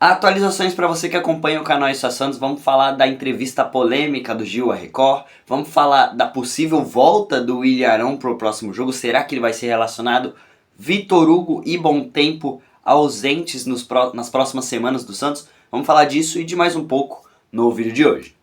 Atualizações para você que acompanha o canal Isso é Santos. Vamos falar da entrevista polêmica do Gil à Record. Vamos falar da possível volta do Willian Arão para o próximo jogo. Será que ele vai ser relacionado? Vitor Hugo e Bom Tempo ausentes nas próximas semanas do Santos. Vamos falar disso e de mais um pouco no vídeo de hoje.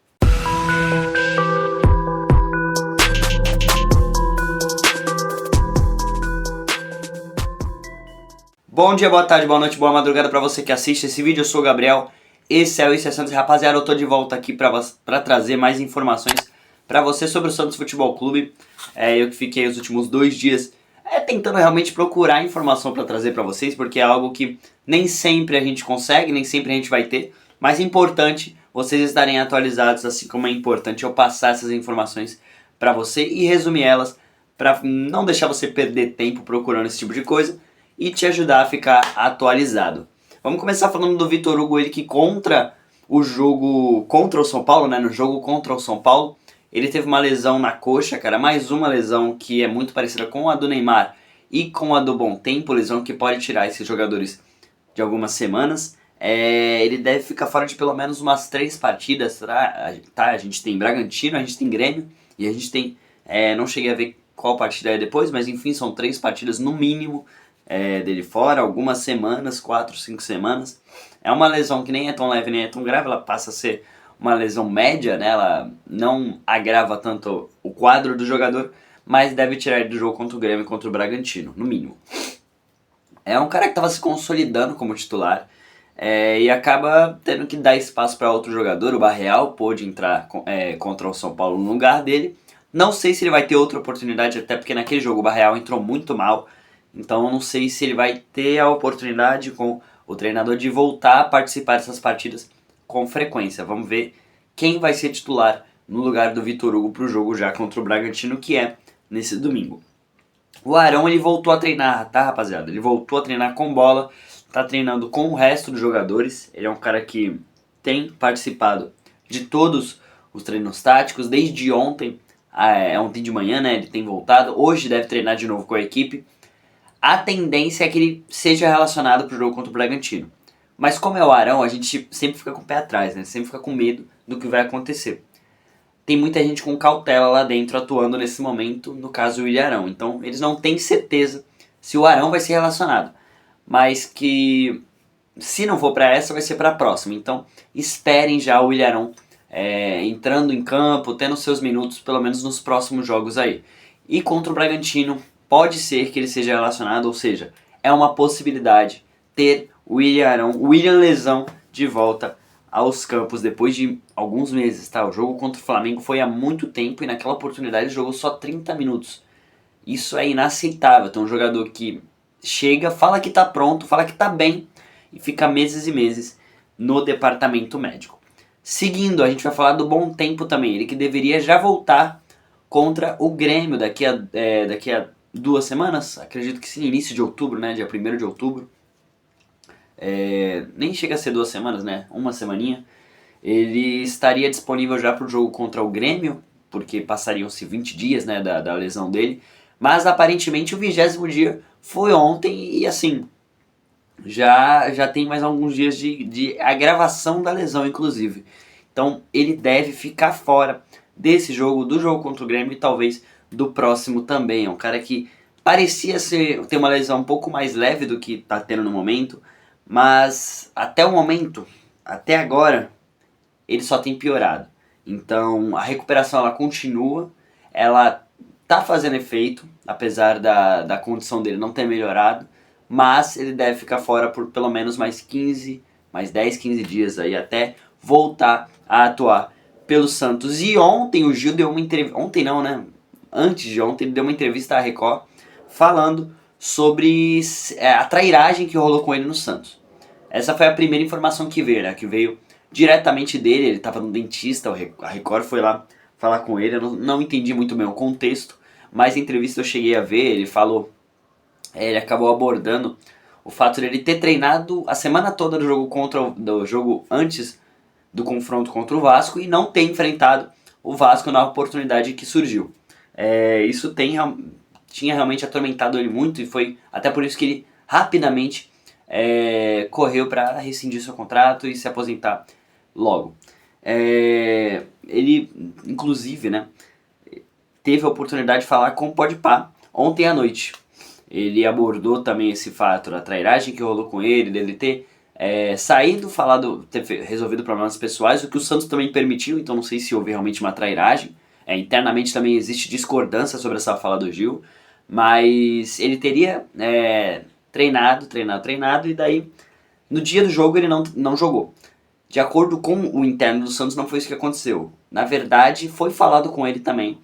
Bom dia, boa tarde, boa noite, boa madrugada para você que assiste esse vídeo. Eu sou o Gabriel, esse é o Isso é Santos. Rapaziada, eu tô de volta aqui para trazer mais informações para você sobre o Santos Futebol Clube. Eu que fiquei os últimos 2 dias tentando realmente procurar informação para trazer para vocês, porque é algo que nem sempre a gente consegue, nem sempre a gente vai ter, mas é importante vocês estarem atualizados, assim como é importante eu passar essas informações para você e resumir elas para não deixar você perder tempo procurando esse tipo de coisa e te ajudar a ficar atualizado. Vamos começar falando do Vitor Hugo, ele que contra o jogo contra o São Paulo, no jogo contra o São Paulo, ele teve uma lesão na coxa, cara, mais uma lesão que é muito parecida com a do Neymar e com a do Bom Tempo, lesão que pode tirar esses jogadores de algumas semanas. Ele deve ficar fora de pelo menos umas 3 partidas, tá? A gente tem Bragantino, a gente tem Grêmio e a gente tem, não cheguei a ver qual partida é depois, mas enfim, são 3 partidas no mínimo dele fora, algumas semanas, 4, 5 semanas. É uma lesão que nem é tão leve, nem é tão grave, ela passa a ser uma lesão média, né? Ela não agrava tanto o quadro do jogador, mas deve tirar ele do jogo contra o Grêmio e contra o Bragantino, no mínimo. É um cara que estava se consolidando como titular e acaba tendo que dar espaço para outro jogador. O Barreal pôde entrar contra o São Paulo no lugar dele. Não sei se ele vai ter outra oportunidade, até porque naquele jogo o Barreal entrou muito mal. Então eu não sei se ele vai ter a oportunidade com o treinador de voltar a participar dessas partidas com frequência. Vamos ver quem vai ser titular no lugar do Vitor Hugo para o jogo já contra o Bragantino, que é nesse domingo. O Arão, ele voltou a treinar, tá, rapaziada? Ele voltou a treinar com bola, tá treinando com o resto dos jogadores. Ele é um cara que tem participado de todos os treinos táticos desde ontem. Ontem de manhã, né? Ele tem voltado. Hoje deve treinar de novo com a equipe. A tendência é que ele seja relacionado para o jogo contra o Bragantino. Mas como é o Arão, a gente sempre fica com o pé atrás, né? Sempre fica com medo do que vai acontecer. Tem muita gente com cautela lá dentro atuando nesse momento, no caso o Willian Arão. Então eles não têm certeza se o Arão vai ser relacionado. Mas que se não for para essa, vai ser para a próxima. Então esperem já o Willian Arão entrando em campo, tendo seus minutos, pelo menos nos próximos jogos aí. E contra o Bragantino, pode ser que ele seja relacionado, ou seja, é uma possibilidade ter o Willian Arão, o Willian Lesão, de volta aos campos depois de alguns meses, tá? O jogo contra o Flamengo foi há muito tempo e naquela oportunidade ele jogou só 30 minutos. Isso é inaceitável. Tem um jogador que chega, fala que tá pronto, fala que tá bem e fica meses e meses no departamento médico. Seguindo, a gente vai falar do Bom Tempo também, ele que deveria já voltar contra o Grêmio daqui a 2 semanas, acredito que sim, início de outubro, né, dia 1º de outubro, nem chega a ser 2 semanas, né, uma semaninha. Ele estaria disponível já para o jogo contra o Grêmio, porque passariam-se 20 dias, né, da lesão dele, mas aparentemente o 20º dia foi ontem e assim, já tem mais alguns dias de agravação da lesão, inclusive. Então ele deve ficar fora desse jogo, do jogo contra o Grêmio e talvez do próximo também. É um cara que parecia ter uma lesão um pouco mais leve do que está tendo no momento, mas até o momento, até agora, ele só tem piorado. Então a recuperação ela continua, ela tá fazendo efeito, apesar da condição dele não ter melhorado, mas ele deve ficar fora por pelo menos mais 10, 15 dias aí, até voltar a atuar pelo Santos. E ontem o Gil deu uma entrevista, ontem não, né? Antes de ontem ele deu uma entrevista à Record falando sobre a trairagem que rolou com ele no Santos. Essa foi a primeira informação que veio, né? Que veio diretamente dele, ele estava no dentista, a Record foi lá falar com ele, eu não entendi muito bem o contexto, mas a entrevista eu cheguei a ver, ele falou, ele acabou abordando o fato de ele ter treinado a semana toda do jogo antes do confronto contra o Vasco e não ter enfrentado o Vasco na oportunidade que surgiu. Isso tinha realmente atormentado ele muito e foi até por isso que ele rapidamente correu para rescindir seu contrato e se aposentar logo. Ele, inclusive, né, teve a oportunidade de falar com o Podpah ontem à noite. Ele abordou também esse fato da trairagem que rolou com ele, dele ter saído, ter resolvido problemas pessoais, o que o Santos também permitiu, então não sei se houve realmente uma trairagem. Internamente também existe discordância sobre essa fala do Gil, mas ele teria treinado, e daí no dia do jogo ele não jogou. De acordo com o interno do Santos, não foi isso que aconteceu. Na verdade, foi falado com ele também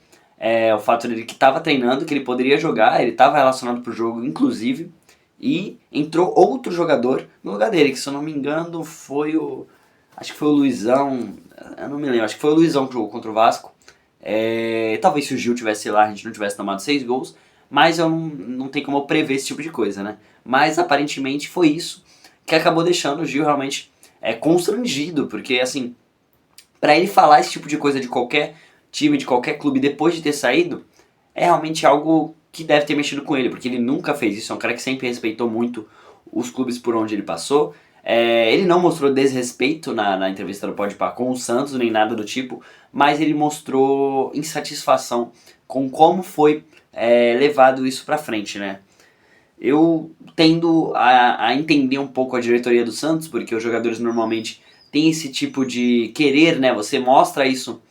o fato dele que estava treinando, que ele poderia jogar, ele estava relacionado para o jogo, inclusive, e entrou outro jogador no lugar dele, que se eu não me engano foi o... acho que foi o Luizão, eu não me lembro, acho que foi o Luizão que jogou contra o Vasco. Talvez se o Gil tivesse lá, a gente não tivesse tomado 6 gols, mas eu não tem como eu prever esse tipo de coisa, né? Mas aparentemente foi isso que acabou deixando o Gil realmente constrangido, porque assim, pra ele falar esse tipo de coisa de qualquer time, de qualquer clube depois de ter saído, é realmente algo que deve ter mexido com ele, porque ele nunca fez isso, é um cara que sempre respeitou muito os clubes por onde ele passou. Ele não mostrou desrespeito na entrevista do Podpah com o Santos, nem nada do tipo, mas ele mostrou insatisfação com como foi levado isso pra frente, né? Eu tendo a entender um pouco a diretoria do Santos, porque os jogadores normalmente têm esse tipo de querer, né? Você mostra isso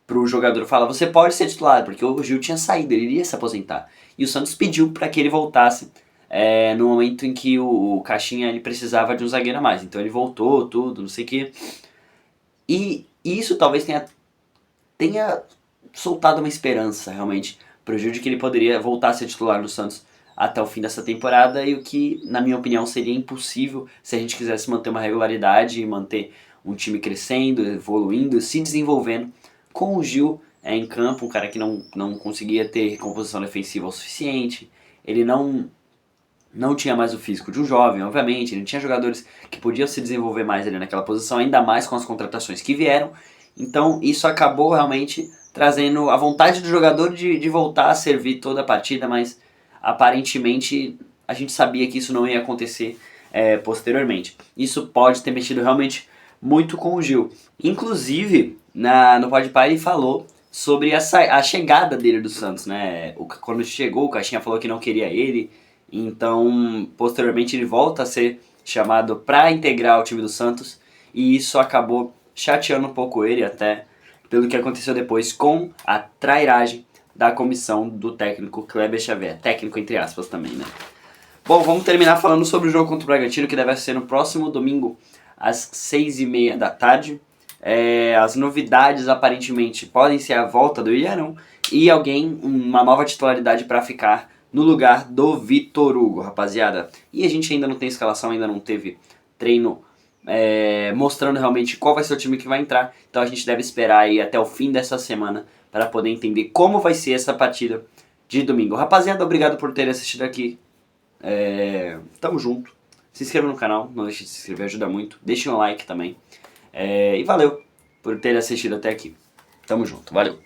pro jogador, fala, você pode ser titular, porque o Gil tinha saído, ele iria se aposentar. E o Santos pediu para que ele voltasse no momento em que o Caixinha ele precisava de um zagueiro a mais. Então ele voltou, tudo, não sei o que. E isso talvez tenha soltado uma esperança, realmente, pro Gil de que ele poderia voltar a ser titular do Santos até o fim dessa temporada, e o que, na minha opinião, seria impossível se a gente quisesse manter uma regularidade e manter um time crescendo, evoluindo, se desenvolvendo, com o Gil em campo, um cara que não conseguia ter recomposição defensiva o suficiente, ele não tinha mais o físico de um jovem, obviamente, ele não tinha jogadores que podiam se desenvolver mais ali naquela posição, ainda mais com as contratações que vieram, então isso acabou realmente trazendo a vontade do jogador de voltar a servir toda a partida, mas aparentemente a gente sabia que isso não ia acontecer posteriormente. Isso pode ter mexido realmente muito com o Gil. Inclusive, no Podpah ele falou sobre a chegada dele do Santos, né? Quando chegou, o Caixinha falou que não queria ele, então posteriormente ele volta a ser chamado para integrar o time do Santos, e isso acabou chateando um pouco ele, até pelo que aconteceu depois com a trairagem da comissão do técnico Kleber Xavier. Técnico entre aspas também, né? Bom, vamos terminar falando sobre o jogo contra o Bragantino, que deve ser no próximo domingo, às 6h30 da tarde. As novidades, aparentemente, podem ser a volta do Ilharão e uma nova titularidade para ficar no lugar do Vitor Hugo, rapaziada. E a gente ainda não tem escalação, ainda não teve treino mostrando realmente qual vai ser o time que vai entrar. Então a gente deve esperar aí até o fim dessa semana para poder entender como vai ser essa partida de domingo. Rapaziada, obrigado por ter assistido aqui. Tamo junto. Se inscreva no canal, não deixe de se inscrever, ajuda muito. Deixe um like também. E valeu por ter assistido até aqui. Tamo junto, valeu.